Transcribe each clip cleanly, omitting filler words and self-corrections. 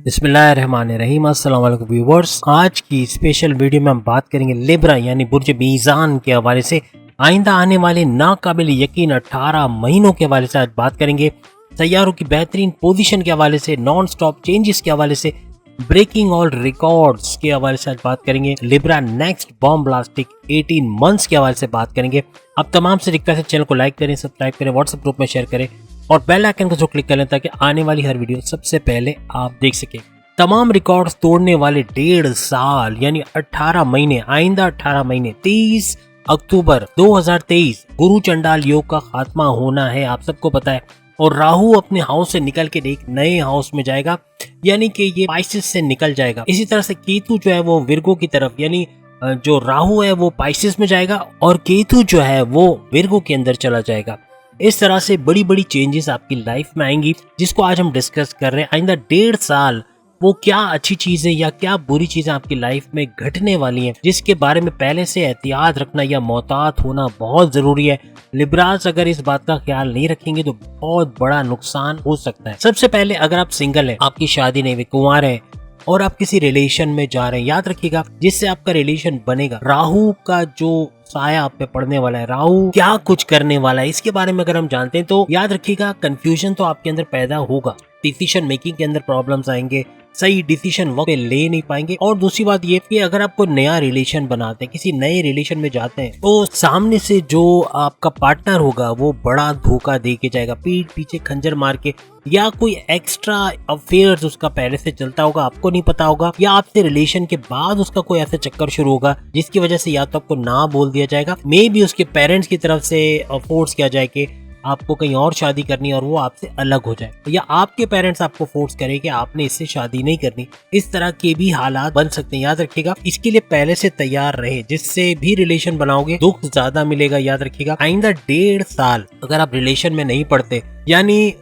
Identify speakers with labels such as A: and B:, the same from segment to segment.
A: बिस्मिल्लाहिर्रहमानिर्रहीम। अस्सलाम वालेकुम व्यूवर्स। आज की स्पेशल वीडियो में हम बात करेंगे लिब्रा यानी बुर्ज मीज़ान के हवाले से आइंदा आने वाले नाकाबिल यकीन 18 महीनों के हवाले से आज बात करेंगे। सैयारों की बेहतरीन पोजीशन के हवाले से, नॉन स्टॉप चेंजेस के हवाले से, ब्रेकिंग ऑल रिकॉर्ड्स के हवाले से आज बात करेंगे। लिब्रा नेक्स्ट बॉम्ब ब्लास्टिक 18 मंथ्स के हवाले से बात करेंगे। अब तमाम से रिक्वेस्ट है, चैनल को लाइक करें, सब्सक्राइब करें, व्हाट्सएप ग्रुप में शेयर करें और बेल आइकन को जो क्लिक कर लें ताकि आने वाली हर वीडियो सबसे पहले आप देख सकें। तमाम रिकॉर्ड्स तोड़ने वाले 1.5 साल यानी 18 महीने, आइंदा 18 महीने 30 अक्टूबर 2023 गुरु चंडाल योग का खात्मा होना है, आप सबको पता है। और राहु अपने हाउस से निकल के एक नए हाउस में जाएगा यानी कि ये पाइसेस से निकल जाएगा। इसी तरह से केतु जो है वो विर्गो की तरफ, यानी जो राहु है वो पाइसेस में जाएगा और केतु जो है वो विर्गो के अंदर चला जाएगा। इस तरह से बड़ी बड़ी चेंजेस आपकी लाइफ में आएंगी जिसको आज हम डिस्कस कर रहे हैं। आइंदा 1.5 साल वो क्या अच्छी चीजें या क्या बुरी चीजें आपकी लाइफ में घटने वाली हैं जिसके बारे में पहले से एहतियात रखना या मोहतात होना बहुत जरूरी है। लिब्रास अगर इस बात का ख्याल नहीं रखेंगे तो बहुत बड़ा नुकसान हो सकता है। सबसे पहले अगर आप सिंगल हैं, आपकी शादी नहीं हुई, कुंवार हैं और आप किसी रिलेशन में जा रहे हैं, याद रखिएगा जिससे आपका रिलेशन बनेगा, राहु का जो साया आप पे पड़ने वाला है, राहु क्या कुछ करने वाला है, इसके बारे में अगर हम जानते हैं तो याद रखिएगा कंफ्यूजन तो आपके अंदर पैदा होगा, डिसीजन मेकिंग के अंदर प्रॉब्लम्स आएंगे, सही डिसीजन वक्त पे ले नहीं पाएंगे। और दूसरी बात ये कि अगर आप कोई नया रिलेशन बनाते हैं, किसी नए रिलेशन में जाते हैं तो सामने से जो आपका पार्टनर होगा वो बड़ा धोखा दे के जाएगा, पीठ पीछे खंजर मार के, या कोई एक्स्ट्रा अफेयर्स उसका पहले से चलता होगा, आपको नहीं पता होगा, या आपसे रिलेशन के बाद उसका कोई ऐसा चक्कर शुरू होगा जिसकी वजह से या तो आपको ना बोल दिया जाएगा, मे भी उसके पेरेंट्स की तरफ से फोर्स किया जाए कि आपको कहीं और शादी करनी और वो आपसे अलग हो जाए, या आपके पेरेंट्स आपको फोर्स करें कि आपने इससे शादी नहीं करनी। इस तरह के भी हालात बन सकते हैं, याद रखिएगा। इसके लिए पहले से तैयार रहे, जिससे भी रिलेशन बनाओगे दुख ज्यादा मिलेगा। याद रखिएगा आइंदा 1.5 साल अगर आप रिलेशन में नहीं पड़ते, यानी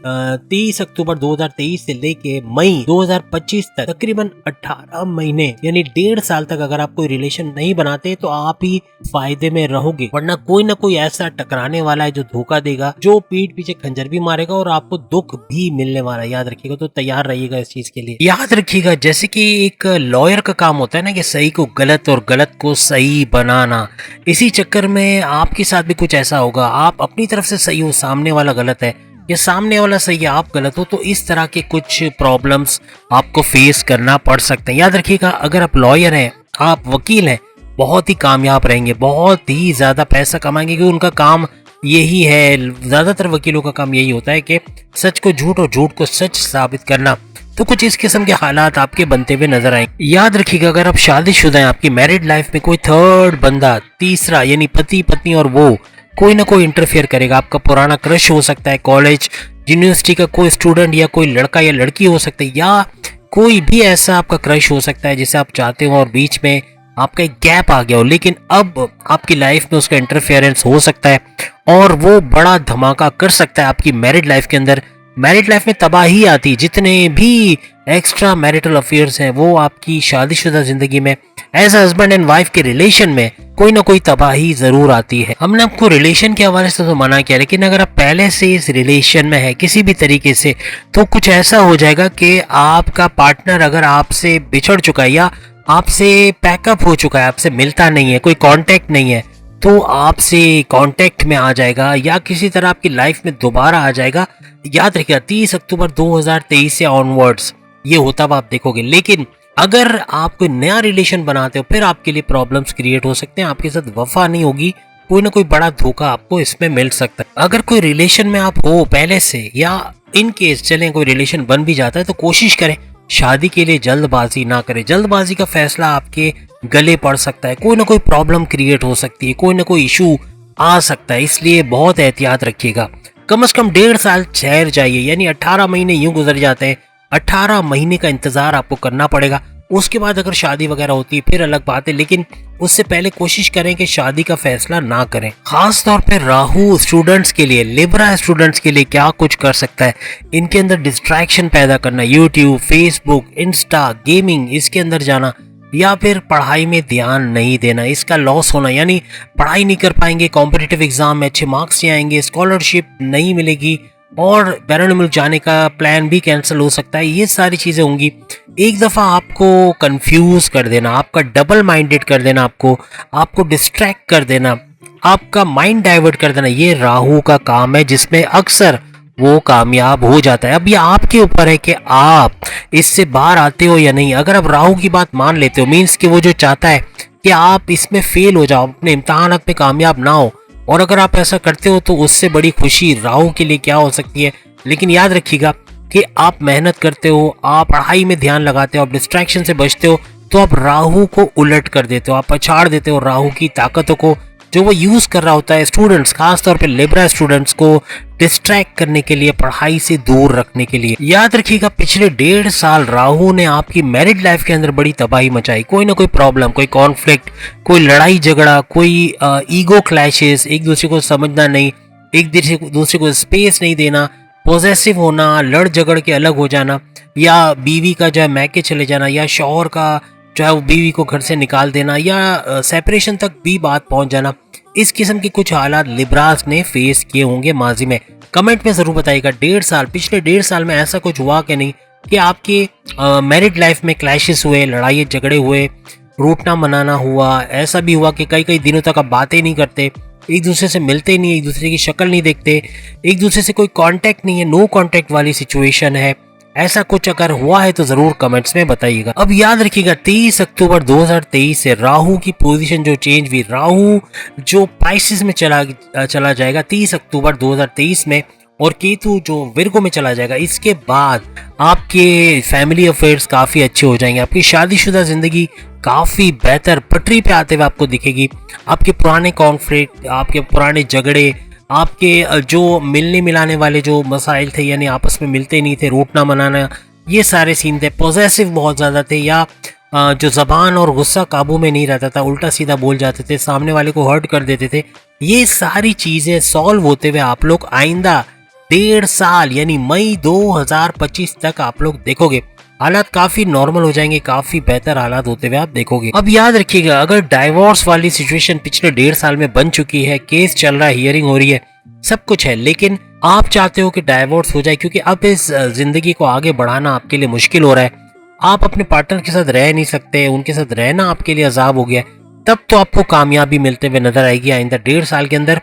A: 30 अक्टूबर 2023 से लेके मई 2025 तक तकरीबन 18 महीने यानी 1.5 साल तक अगर आप कोई रिलेशन नहीं बनाते तो आप ही फायदे में रहोगे, वरना कोई ना कोई ऐसा टकराने वाला है जो धोखा देगा, जो पीठ पीछे खंजर भी मारेगा और आपको दुख भी मिलने वाला है। याद रखिएगा, तो तैयार रहिएगा इस चीज के लिए। याद रखिएगा जैसे कि एक लॉयर का काम होता है ना कि सही को गलत और गलत को सही बनाना, इसी चक्कर में आपके साथ भी कुछ ऐसा होगा, आप अपनी तरफ से सही हो, सामने वाला गलत है, या सामने वाला सही है आप गलत हो, तो इस तरह के कुछ प्रॉब्लम्स आपको फेस करना पड़ सकते हैं। याद रखिएगा अगर आप लॉयर हैं, आप वकील हैं, बहुत ही कामयाब रहेंगे, बहुत ही ज्यादा पैसा कमाएंगे क्योंकि उनका काम यही है, ज्यादातर वकीलों का काम यही होता है कि सच को झूठ और झूठ को सच साबित करना। तो कुछ इस किस्म के हालात आपके बनते हुए नजर आएंगे। याद रखिएगा अगर आप शादीशुदा हैं, आपकी मैरिड लाइफ में कोई थर्ड बंदा, तीसरा यानी पति पत्नी, और वो कोई ना कोई इंटरफेयर करेगा। आपका पुराना क्रश हो सकता है, कॉलेज यूनिवर्सिटी का कोई स्टूडेंट या कोई लड़का या लड़की हो सकता है, या कोई भी ऐसा आपका क्रश हो सकता है जिसे आप चाहते हो और बीच में आपका एक गैप आ गया हो, लेकिन अब आपकी लाइफ में उसका इंटरफेरेंस हो सकता है और वो बड़ा धमाका कर सकता है आपकी मैरिड लाइफ के अंदर। मैरिड लाइफ में तबाही आती, जितने भी एक्स्ट्रा मैरिटल अफेयर्स हैं वो आपकी शादीशुदा जिंदगी में एज हस्बैंड एंड वाइफ के रिलेशन में कोई ना कोई तबाही जरूर आती है। हमने आपको रिलेशन के हवाले से तो मना किया, लेकिन अगर आप पहले से इस रिलेशन में है किसी भी तरीके से, तो कुछ ऐसा हो जाएगा कि आपका पार्टनर अगर आपसे बिछड़ चुका है या आपसे पैकअप हो चुका है, आपसे मिलता नहीं है, कोई कांटेक्ट नहीं है, तो आपसे कांटेक्ट में आ जाएगा या किसी तरह आपकी लाइफ में दोबारा आ जाएगा। याद रखिएगा 30 अक्टूबर 2023 से ऑनवर्ड्स ये होता हुआ आप देखोगे। लेकिन अगर आप कोई नया रिलेशन बनाते हो फिर आपके लिए प्रॉब्लम्स क्रिएट हो सकते हैं, आपके साथ वफा नहीं होगी, कोई ना कोई बड़ा धोखा आपको इसमें मिल सकता है। अगर कोई रिलेशन में आप हो पहले से, या इन केस चलें कोई रिलेशन बन भी जाता है, तो कोशिश करें शादी के लिए जल्दबाजी ना करें। जल्दबाजी का फैसला आपके गले पड़ सकता है, कोई ना कोई प्रॉब्लम क्रिएट हो सकती है, कोई ना कोई इशू आ सकता है, इसलिए बहुत एहतियात रखिएगा। कम से कम 1.5 साल ठहर जाइए, यानी 18 महीने यूं गुजर जाते हैं, 18 महीने का इंतजार आपको करना पड़ेगा। उसके बाद अगर शादी वगैरह होती है फिर अलग बात है, लेकिन उससे पहले कोशिश करें कि शादी का फैसला ना करें। खास तौर पे राहु स्टूडेंट्स के लिए, लिब्रा स्टूडेंट्स के लिए क्या कुछ कर सकता है, इनके अंदर डिस्ट्रैक्शन पैदा करना, यूट्यूब, फेसबुक, इंस्टा, गेमिंग, इसके अंदर जाना, या फिर पढ़ाई में ध्यान नहीं देना, इसका लॉस होना, यानी पढ़ाई नहीं कर पाएंगे, कॉम्पिटिटिव एग्जाम में अच्छे मार्क्स नहीं आएंगे, स्कॉलरशिप नहीं मिलेगी, और बैरून मुल्क जाने का प्लान भी कैंसिल हो सकता है। ये सारी चीज़ें होंगी। एक दफ़ा आपको कंफ्यूज कर देना, आपका डबल माइंडेड कर देना, आपको डिस्ट्रैक्ट कर देना, आपका माइंड डाइवर्ट कर देना, ये राहु का काम है जिसमें अक्सर वो कामयाब हो जाता है। अब ये आपके ऊपर है कि आप इससे बाहर आते हो या नहीं। अगर आप राहु की बात मान लेते हो, मीन्स कि वो जो चाहता है कि आप इसमें फेल हो जाओ, अपने इम्तहानात में कामयाब ना हो, और अगर आप ऐसा करते हो तो उससे बड़ी खुशी राहु के लिए क्या हो सकती है। लेकिन याद रखिएगा कि आप मेहनत करते हो, आप पढ़ाई में ध्यान लगाते हो, आप डिस्ट्रैक्शन से बचते हो, तो आप राहु को उलट कर देते हो, आप पछाड़ देते हो राहु की ताकतों को जो वो यूज कर रहा होता है स्टूडेंट्स, खासतौर पे लिब्रा स्टूडेंट्स को डिस्ट्रैक्ट करने के लिए, पढ़ाई से दूर रखने के लिए। याद रखिएगा पिछले 1.5 साल राहु ने आपकी मैरिड लाइफ के अंदर बड़ी तबाही मचाई। कोई ना कोई प्रॉब्लम, कोई कॉन्फ्लिक्ट, कोई लड़ाई झगड़ा, कोई ईगो क्लैशेस, एक दूसरे को समझना नहीं, एक दूसरे को स्पेस नहीं देना, पॉजेसिव होना, लड़ झगड़ के अलग हो जाना, या बीवी का जो है मैके चले जाना, या शौहर का जो है वो बीवी को घर से निकाल देना, या सेपरेशन तक भी बात पहुंच जाना। इस किस्म के कुछ हालात लिब्रास ने फेस किए होंगे माजी में। कमेंट में जरूर बताइएगा पिछले 1.5 साल में ऐसा कुछ हुआ कि नहीं कि आपके मैरिड लाइफ में क्लैशेस हुए, लड़ाई झगड़े हुए, रूठना मनाना हुआ। ऐसा भी हुआ कि कई कई दिनों तक आप बातें नहीं करते, एक दूसरे से मिलते नहीं, एक दूसरे की शक्ल नहीं देखते, एक दूसरे से कोई कांटेक्ट नहीं है, नो कांटेक्ट वाली सिचुएशन है। ऐसा कुछ अगर हुआ है तो जरूर कमेंट्स में बताइएगा। अब याद रखिएगा 23 अक्टूबर 2023 से राहु की पोजीशन जो चेंज हुई, राहु जो पाइसिस में चला जाएगा 30 अक्टूबर 2023 में, और केतु जो विर्गो में चला जाएगा। इसके बाद आपके फैमिली अफेयर्स काफी अच्छे हो जाएंगे, आपकी शादीशुदा जिंदगी काफी बेहतर पटरी पे आते हुए आपको दिखेगी। आपके पुराने कॉन्फ्लिक्ट, आपके पुराने झगड़े, आपके जो मिलने मिलाने वाले जो मसाइल थे, यानी आपस में मिलते नहीं थे, रूठना मनाना, ये सारे सीन थे, पॉजेसिव बहुत ज़्यादा थे, या जो ज़बान और गुस्सा काबू में नहीं रहता था, उल्टा सीधा बोल जाते थे, सामने वाले को हर्ट कर देते थे, ये सारी चीज़ें सॉल्व होते हुए आप लोग आइंदा 1.5 साल यानी मई 2025 तक आप लोग देखोगे। हालात काफी नॉर्मल हो जाएंगे, काफी बेहतर हालात होते हुए आप देखोगे। अब याद रखिएगा अगर डाइवोर्स वाली सिचुएशन पिछले 1.5 साल में बन चुकी है, केस चल रहा है, हियरिंग हो रही है, सब कुछ है, लेकिन आप चाहते हो कि डाइवोर्स हो जाए क्योंकि अब इस जिंदगी को आगे बढ़ाना आपके लिए मुश्किल हो रहा है, आप अपने पार्टनर के साथ रह नहीं सकते, उनके साथ रहना आपके लिए अजाब हो गया, तब तो आपको कामयाबी मिलते हुए नजर आएगी आइंदा 1.5 साल के अंदर।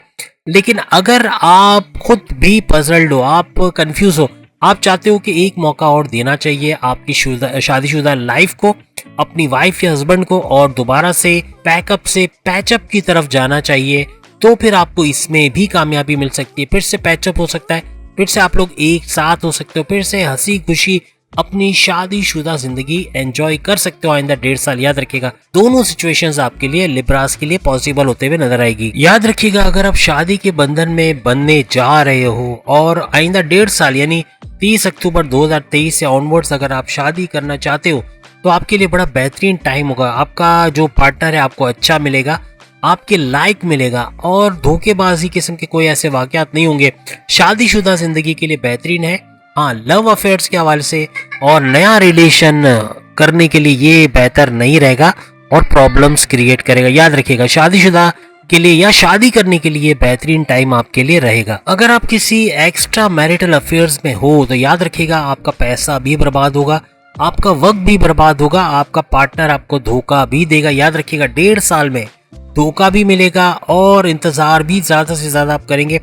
A: लेकिन अगर आप खुद भी पजल्ड हो, आप कंफ्यूज हो, आप चाहते हो कि एक मौका और देना चाहिए आपकी शादीशुदा लाइफ को, अपनी वाइफ या हस्बैंड को, और दोबारा से पैकअप से पैचअप की तरफ जाना चाहिए, तो फिर आपको इसमें भी कामयाबी मिल सकती है। फिर से पैचअप हो सकता है, फिर से आप लोग एक साथ हो सकते हो, फिर से हंसी खुशी अपनी शादीशुदा जिंदगी एंजॉय कर सकते हो आइंदा 1.5 साल। याद रखिएगा दोनों सिचुएशंस आपके लिए लिब्रास के लिए पॉसिबल होते हुए नजर आएगी। याद रखिएगा अगर आप शादी के बंधन में बनने जा रहे हो और आइंदा 1.5 साल यानी 30 अक्टूबर 2023 से ऑनवर्ड्स अगर आप शादी करना चाहते हो तो आपके लिए बड़ा बेहतरीन टाइम होगा। आपका जो पार्टनर है आपको अच्छा मिलेगा, आपके लायक मिलेगा, और धोखेबाजी किस्म के कोई ऐसे वाकयात नहीं होंगे। शादीशुदा जिंदगी के लिए बेहतरीन है। हाँ, लव अफेयर्स के हवाले से और नया रिलेशन करने के लिए ये बेहतर नहीं रहेगा और प्रॉब्लम्स क्रिएट करेगा। याद रखिएगा शादीशुदा के लिए या शादी करने के लिए बेहतरीन टाइम आपके लिए रहेगा। अगर आप किसी एक्स्ट्रा मैरिटल अफेयर्स में हो तो याद रखिएगा आपका पैसा भी बर्बाद होगा, आपका वक्त भी बर्बाद होगा, आपका पार्टनर आपको धोखा भी देगा। याद रखिएगा 1.5 साल में धोखा भी मिलेगा और इंतजार भी ज्यादा से ज्यादा आप करेंगे,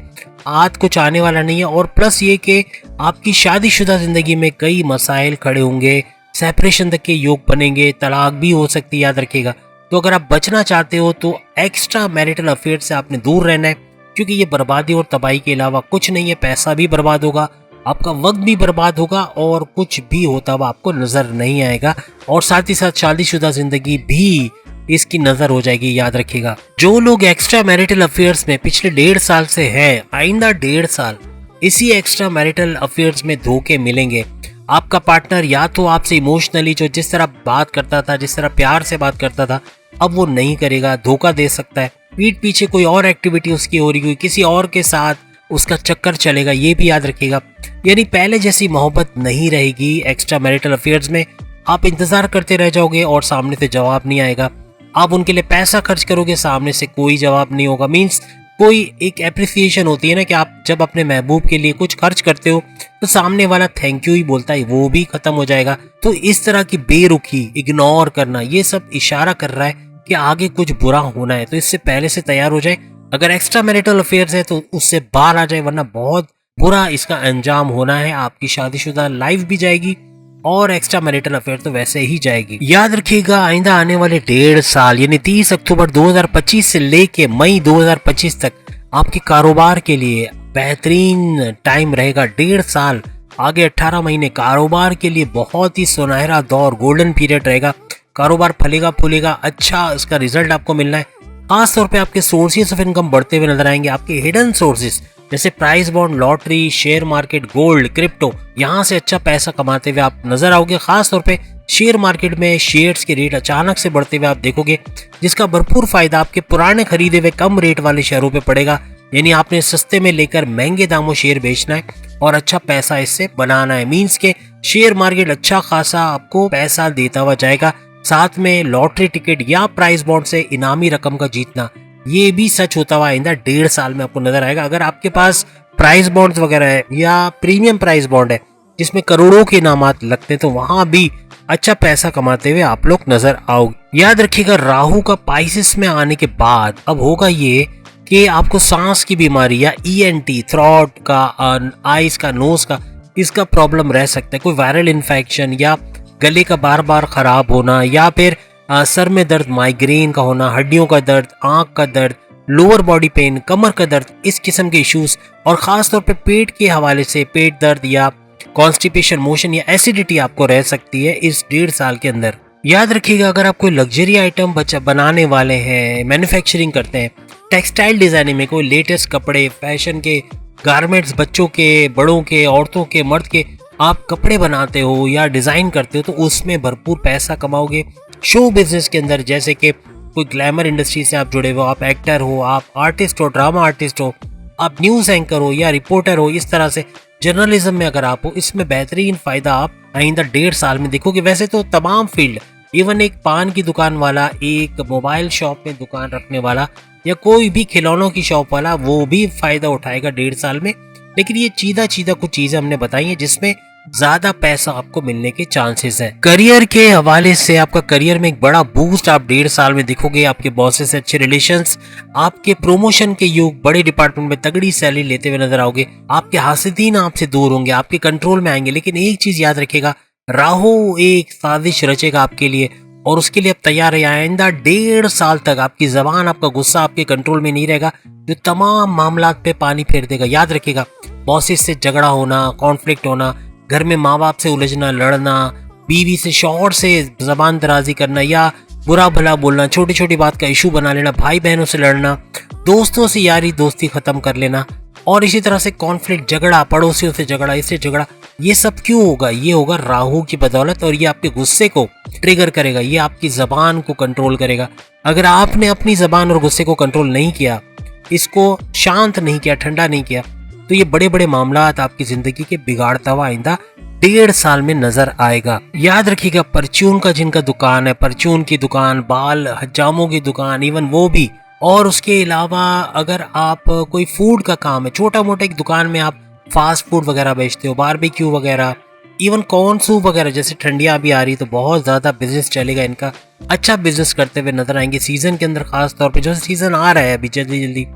A: आज कुछ आने वाला नहीं है। और प्लस ये कि आपकी शादीशुदा जिंदगी में कई मसाइल खड़े होंगे, सेपरेशन तक के योग बनेंगे, तलाक भी हो सकती है। याद रखिएगा तो अगर आप बचना चाहते हो तो एक्स्ट्रा मैरिटल अफेयर से आपने दूर रहना है, क्योंकि ये बर्बादी और तबाही के अलावा कुछ नहीं है। पैसा भी बर्बाद होगा, आपका वक्त भी बर्बाद होगा और कुछ भी होता हुआ आपको नजर नहीं आएगा, और साथ ही साथ शादीशुदा जिंदगी भी इसकी नजर हो जाएगी। याद रखिएगा जो लोग एक्स्ट्रा मैरिटल अफेयर्स में पिछले 1.5 साल से हैं, आइंदा 1.5 साल इसी एक्स्ट्रा मैरिटल अफेयर्स में धोखे मिलेंगे। आपका पार्टनर या तो आपसे इमोशनली जो जिस तरह बात करता था, जिस तरह प्यार से बात करता था, अब वो नहीं करेगा, धोखा दे सकता है। पीठ पीछे कोई और एक्टिविटी उसकी हो रही हुई, किसी और के साथ उसका चक्कर चलेगा, ये भी याद रखिएगा। यानी पहले जैसी मोहब्बत नहीं रहेगी एक्स्ट्रा मैरिटल अफेयर्स में। आप इंतजार करते रह जाओगे और सामने से जवाब नहीं आएगा, आप उनके लिए पैसा खर्च करोगे, सामने से कोई जवाब नहीं होगा। मीन्स कोई एक एप्रिसिएशन होती है ना कि आप जब अपने महबूब के लिए कुछ खर्च करते हो तो सामने वाला थैंक यू ही बोलता है, वो भी खत्म हो जाएगा। तो इस तरह की बेरुखी, इग्नोर करना, ये सब इशारा कर रहा है कि आगे कुछ बुरा होना है, तो इससे पहले से तैयार हो जाए। अगर एक्स्ट्रा मैरिटल अफेयर्स है तो उससे बाहर आ जाए, वरना बहुत बुरा इसका अंजाम होना है। आपकी शादीशुदा लाइफ भी जाएगी और एक्स्ट्रा मैरिटल अफेयर तो वैसे ही जाएगी। याद रखिएगा, आइंदा आने वाले 1.5 साल यानी 30 अक्टूबर 2025 से लेके मई 2025 तक आपके कारोबार के लिए बेहतरीन टाइम रहेगा। 1.5 साल आगे 18 महीने कारोबार के लिए बहुत ही सुनहरा दौर, गोल्डन पीरियड रहेगा। कारोबार फलेगा फूलेगा, अच्छा इसका रिजल्ट आपको मिलना है। खास तौर पे आपके सोर्सेज ऑफ इनकम बढ़ते हुए नजर आएंगे। आपके हिडन सोर्सेज जैसे price bond, lottery, share market, gold, crypto, यहाँ से अच्छा पैसा कमाते हुए आप नजर आओगे। खास तौर पे शेयर मार्केट में शेयर्स के रेट अचानक से बढ़ते हुए आप देखोगे, जिसका भरपूर फायदा आपके पुराने खरीदे हुए कम रेट वाले शेयरों पे पड़ेगा। यानी आपने सस्ते में लेकर महंगे दामों शेयर बेचना है और अच्छा पैसा इससे बनाना है। मींस के शेयर मार्केट अच्छा खासा आपको पैसा देता हुआ जाएगा। साथ में लॉटरी टिकट या प्राइस बॉन्ड से इनामी रकम का जीतना, ये भी सच होता हुआ आइंदा 1.5 साल में आपको नजर आएगा। अगर आपके पास प्राइस बॉन्ड्स वगैरह है या प्रीमियम प्राइस बॉन्ड है जिसमें करोड़ों के इनामात लगते हैं, तो वहां भी अच्छा पैसा कमाते हुए आप लोग नजर आओगे। याद रखिएगा, राहु का पाइसिस में आने के बाद अब होगा ये कि आपको सांस की बीमारी या ENT, थ्रोट का, आइज का, नोज का, इसका प्रॉब्लम रह सकता है। कोई वायरल इन्फेक्शन या गले का बार बार खराब होना या फिर सर में दर्द, माइग्रेन का होना, हड्डियों का दर्द, आंख का दर्द, लोअर बॉडी पेन, कमर का दर्द, इस किस्म के इश्यूज और खास तौर पे पेट के हवाले से पेट दर्द या कॉन्स्टिपेशन, मोशन या एसिडिटी आपको रह सकती है इस 1.5 साल के अंदर। याद रखिएगा, अगर आप कोई लग्जरी आइटम बनाने वाले हैं, मैन्युफैक्चरिंग करते हैं, टेक्सटाइल डिजाइनिंग में कोई लेटेस्ट कपड़े, फैशन के गारमेंट्स, बच्चों के, बड़ों के, औरतों के, मर्द के आप कपड़े बनाते हो या डिजाइन करते हो, तो उसमें भरपूर पैसा कमाओगे। शो बिजनेस के अंदर जैसे कि कोई ग्लैमर इंडस्ट्री से आप जुड़े हो, आप एक्टर हो, आप आर्टिस्ट हो, ड्रामा आर्टिस्ट हो, आप न्यूज एंकर हो या रिपोर्टर हो, इस तरह से जर्नलिज्म में अगर आप हो, इसमें बेहतरीन फायदा आप आइंदा 1.5 साल में देखोगे। वैसे तो तमाम फील्ड, इवन एक पान की दुकान वाला, एक मोबाइल शॉप में दुकान रखने वाला या कोई भी खिलौनों की शॉप वाला, वो भी फायदा उठाएगा 1.5 साल में। लेकिन ये चीदा कुछ चीजें हमने बताई हैं जिसमें ज्यादा पैसा आपको मिलने के चांसेस है। करियर के हवाले से आपका करियर में एक बड़ा बूस्ट आप 1.5 साल में दिखोगे। आपके बॉसेस से अच्छे रिलेशंस, आपके प्रमोशन के युग, बड़े डिपार्टमेंट में तगड़ी सैलरी लेते हुए नजर आओगे। आपके हासिदीन आपसे दूर होंगे, आपके कंट्रोल में आएंगे। लेकिन एक चीज याद रखिएगा, राहु एक साजिश रचेगा आपके लिए और उसके लिए आप तैयार है। आइंदा 1.5 साल तक आपकी जबान, आपका गुस्सा आपके कंट्रोल में नहीं रहेगा, जो तमाम मामलात पे पानी फेर देगा। याद रखिएगा, बॉसेस से झगड़ा होना, कॉन्फ्लिक्ट होना, घर में माँ बाप से उलझना, लड़ना, बीवी से, शौहर से जबान दराजी करना या बुरा भला बोलना, छोटी छोटी बात का इशू बना लेना, भाई बहनों से लड़ना, दोस्तों से यारी दोस्ती खत्म कर लेना और इसी तरह से कॉन्फ्लिक्ट, झगड़ा, पड़ोसियों से झगड़ा, इससे झगड़ा, ये सब क्यों होगा? ये होगा राहु की बदौलत और ये आपके गुस्से को ट्रिगर करेगा, ये आपकी जबान को कंट्रोल करेगा। अगर आपने अपनी जबान और गुस्से को कंट्रोल नहीं किया, इसको शांत नहीं किया, ठंडा नहीं किया, तो ये बड़े बड़े मामलात आपकी जिंदगी के बिगाड़ता हुआ आइंदा 1.5 साल में नजर आएगा। याद रखिएगा, परचून का जिनका दुकान है, परचून की दुकान, बाल हजामों की दुकान, इवन वो भी, और उसके अलावा अगर आप कोई फूड का काम है, छोटा मोटा एक दुकान में आप फास्ट फूड वगैरह बेचते हो, बारबेक्यू वगैरह, इवन कॉर्न सूप वगैरह, जैसे ठंडियां भी आ रही तो बहुत ज्यादा बिजनेस चलेगा इनका, अच्छा बिजनेस करते हुए नजर आएंगे सीजन के अंदर। खास तौर पे जो सीजन आ रहा है अभी जल्दी जल्दी,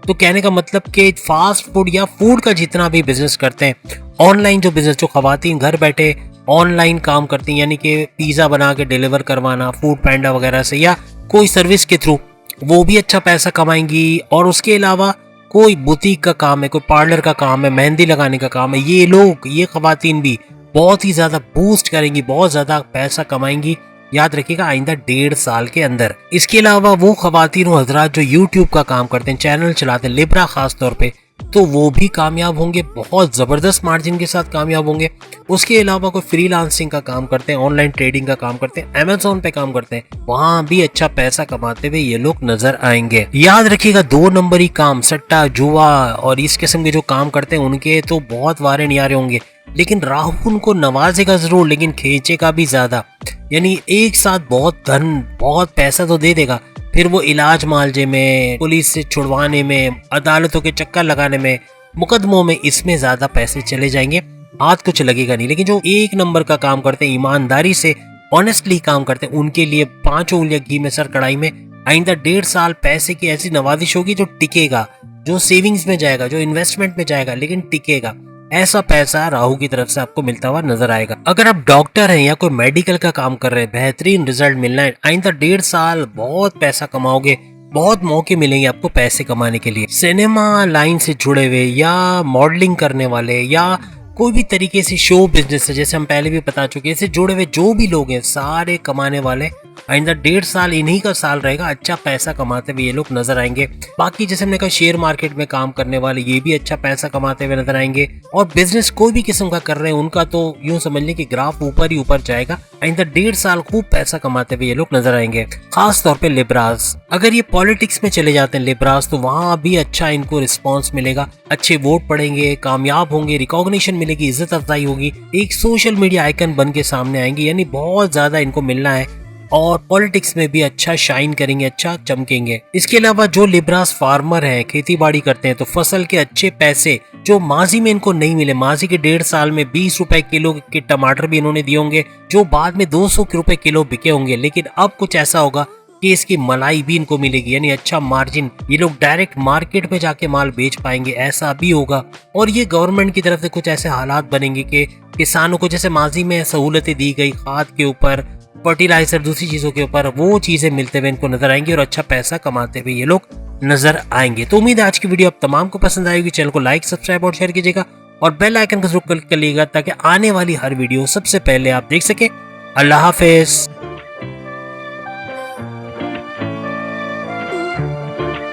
A: तो कहने का मतलब कि फास्ट फूड या फूड का जितना भी बिजनेस करते हैं, ऑनलाइन जो बिजनेस, जो खवातीन घर बैठे ऑनलाइन काम करती हैं, यानी कि पिज्जा बना के डिलीवर करवाना फूड पैंडा वगैरह से या कोई सर्विस के थ्रू, वो भी अच्छा पैसा कमाएंगी। और उसके अलावा कोई बुटीक का काम है, कोई पार्लर का काम है, मेहंदी लगाने का काम है, ये लोग, ये खवातीन भी बहुत ही ज्यादा बूस्ट करेंगी, बहुत ज्यादा पैसा कमाएंगी। याद रखिएगा, आइंदा 1.5 साल के अंदर। इसके अलावा वो खवातीन और हजरात जो यूट्यूब का काम करते हैं, चैनल चलाते हैं, लिब्रा खास तौर पे, तो वो भी कामयाब होंगे, बहुत जबरदस्त मार्जिन के साथ कामयाब होंगे। उसके अलावा कोई फ्रीलांसिंग का काम करते हैं, ऑनलाइन ट्रेडिंग का काम करते हैं, अमेज़न पे काम करते हैं, वहां भी अच्छा पैसा कमाते हुए ये लोग नजर आएंगे। याद रखिएगा, 2 नंबरी काम, सट्टा, जुआ और इस किस्म के जो काम करते हैं उनके तो बहुत वारे नियारे होंगे, लेकिन राहु उनको नवाजेगा जरूर, लेकिन खींचेगा भी ज्यादा। यानी एक साथ बहुत धन, बहुत पैसा तो दे देगा, फिर वो इलाज मालजे में, पुलिस से छुड़वाने में, अदालतों के चक्कर लगाने में, मुकदमों में, इसमें ज्यादा पैसे चले जाएंगे, हाथ कुछ लगेगा नहीं। लेकिन जो एक नंबर का काम करते हैं, ईमानदारी से ऑनेस्टली काम करते हैं, उनके लिए 5 उंगलियां घी में सर कढ़ाई में। आइंदा 1.5 साल पैसे की ऐसी नवाजिश होगी जो टिकेगा, जो सेविंग्स में जाएगा, जो इन्वेस्टमेंट में जाएगा, लेकिन टिकेगा। ऐसा पैसा राहु की तरफ से आपको मिलता हुआ नजर आएगा। अगर आप डॉक्टर हैं या कोई मेडिकल का काम कर रहे हैं, बेहतरीन रिजल्ट मिलना है, आइंदा 1.5 साल बहुत पैसा कमाओगे, बहुत मौके मिलेंगे आपको पैसे कमाने के लिए। सिनेमा लाइन से जुड़े हुए या मॉडलिंग करने वाले या कोई भी तरीके से शो बिजनेस है, जैसे हम पहले भी बता चुके हैं, इससे जुड़े हुए जो भी लोग हैं सारे कमाने वाले, आइंदा 1.5 साल इन्हीं का साल रहेगा। अच्छा पैसा कमाते हुए ये लोग नजर आएंगे। बाकी जैसे हमने कहा शेयर मार्केट में काम करने वाले, ये भी अच्छा पैसा कमाते हुए नजर आएंगे। और बिजनेस कोई भी किस्म का कर रहे हैं, उनका तो यूं समझ लें कि ग्राफ ऊपर ही ऊपर जाएगा। आइंदा 1.5 साल खूब पैसा कमाते हुए ये लोग नजर आएंगे। खास तौर पे लिब्रास, अगर ये पॉलिटिक्स में चले जाते हैं लिब्रास, तो वहां भी अच्छा इनको रिस्पॉन्स मिलेगा, अच्छे वोट पड़ेंगे, कामयाब होंगे, रिकॉग्निशन मिलेगी, इज्जत अफजाई होगी, एक सोशल मीडिया आइकन बन के सामने आएंगे। यानी बहुत ज्यादा इनको मिलना है और पॉलिटिक्स में भी अच्छा शाइन करेंगे, अच्छा चमकेंगे। इसके अलावा जो लिब्रास फार्मर हैं, खेती बाड़ी करते हैं, तो फसल के अच्छे पैसे जो माजी में इनको नहीं मिले, माजी के 1.5 साल में 20 रुपए किलो के टमाटर भी इन्होंने दिए होंगे, जो बाद में 200 रुपए किलो बिके होंगे। लेकिन अब कुछ ऐसा होगा कि इसकी मलाई भी इनको मिलेगी, यानी अच्छा मार्जिन, ये लोग डायरेक्ट मार्केट में जाके माल बेच पाएंगे, ऐसा भी होगा। और ये गवर्नमेंट की तरफ से कुछ ऐसे हालात बनेंगे कि किसानों को जैसे माजी में सहूलतें दी गई खाद के ऊपर, फर्टिलाइजर, दूसरी चीजों के ऊपर, वो चीजें मिलते हुए इनको नजर आएंगे और अच्छा पैसा कमाते हुए ये लोग नजर आएंगे। तो उम्मीद है आज की वीडियो आप तमाम को पसंद आएगी। चैनल को लाइक, सब्सक्राइब और शेयर कीजिएगा और बेल आइकन को जरूर क्लिक करिएगा ताकि आने वाली हर वीडियो सबसे पहले आप देख सके। अल्लाह हाफिज।